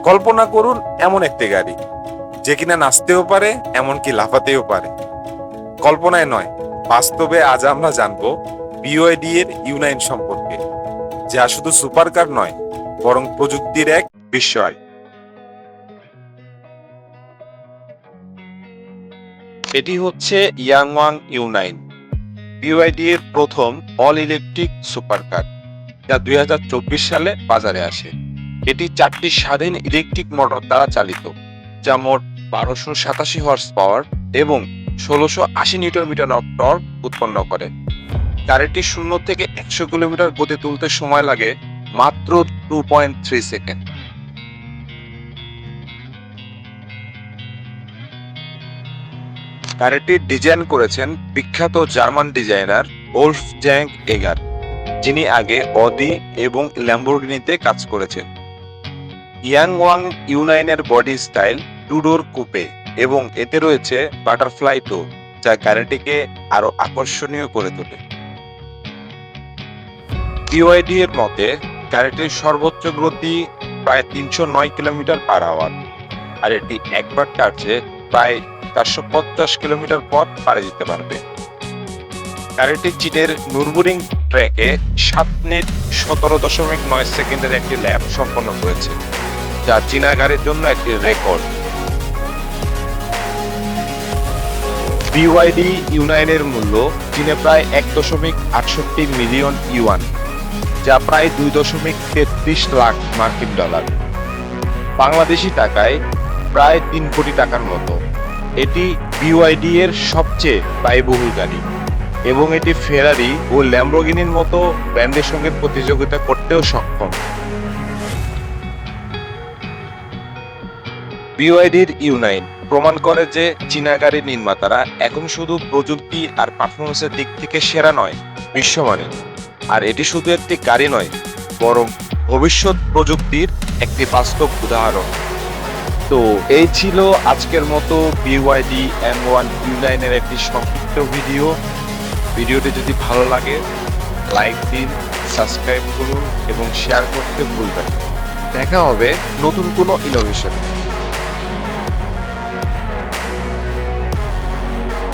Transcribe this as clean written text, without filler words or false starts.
কল্পনা করুন এমন একটি গাড়ি যে কিনা নাচতেও পারে, এমনকি লাফাতেও পারে। কল্পনায় নয়, বাস্তবে আজ আমরা জানবো BYD এর U9 সম্পর্কে, যা শুধু সুপারকার নয় বরং প্রযুক্তির এক বিস্ময়। এটি হচ্ছে ইয়াংওয়াং U9, BYD এর প্রথম অল ইলেকট্রিক সুপারকার, যা 2024 সালে বাজারে আসে। এটি 4টি স্বাধীন ইলেকট্রিক মোটর দ্বারা চালিত, যা মোট 1287 হর্স পাওয়ার এবং 1680 নিউটন মিটার অফ টর্ক উৎপন্ন করে। গাড়িটি 0 থেকে 100 কিলোমিটার গতি তুলতে সময় লাগে মাত্র 2.3 সেকেন্ড। গাড়িটি ডিজাইন করেছেন বিখ্যাত জার্মান ডিজাইনার ওলফগ্যাং এগার, যিনি আগে অডি এবং ল্যাম্বরগিনিতে কাজ করেছেন। ইয়াংওয়াং U9 এর বডি স্টাইল টু ডোর কুপে এবং এতে রয়েছে বাটারফ্লাই ডোর, যা গাড়িটিকে আরো আকর্ষণীয় করে তোলে। BYD এর মতে গাড়িটির সর্বোচ্চ গতি প্রায় 309 কিলোমিটার পার আওয়ার, আর এটি একবার চার্জে প্রায় 450 কিলোমিটার পথ পাড়ি দিতে পারবে। গাড়িটি চীনের নুরবুরিং ট্র্যাকে 7 মিনিট 17.9 সেকেন্ডের একটি ল্যাপ সম্পন্ন করেছে, যা চীনা গাড়ির জন্য একটি রেকর্ড। BYD U9 এর মূল্য চীনে প্রায় 1.68 মিলিয়ন ইউয়ান, যা প্রায় 2.33 লাখ মার্কিন ডলার, বাংলাদেশি টাকায় প্রায় 3 কোটি টাকার মতো। এটি BYD এর সবচেয়ে ব্যয়বহুল গাড়ি এবং এটি ফেরারি ও ল্যাম্বরগিনির মতো ব্র্যান্ডের সঙ্গে প্রতিযোগিতা করতেও সক্ষম। BYD এর U9 প্রমাণ করে যে চীনা গাড়ির নির্মাতারা এখন শুধু প্রযুক্তি আর পারফরমেন্সের দিক থেকে সেরা নয়, বিশ্বমানের। আর এটি শুধু একটি গাড়ি নয়, বরং ভবিষ্যৎ প্রযুক্তির একটি বাস্তব উদাহরণ। তো এই ছিল আজকের মতো BYD M1 U9 এর একটি সংক্ষিপ্ত ভিডিও। ভিডিওটি যদি ভালো লাগে লাইক দিন, সাবস্ক্রাইব করুন এবং শেয়ার করতে ভুলবেন না। দেখা হবে নতুন কোনো ইনোভেশন।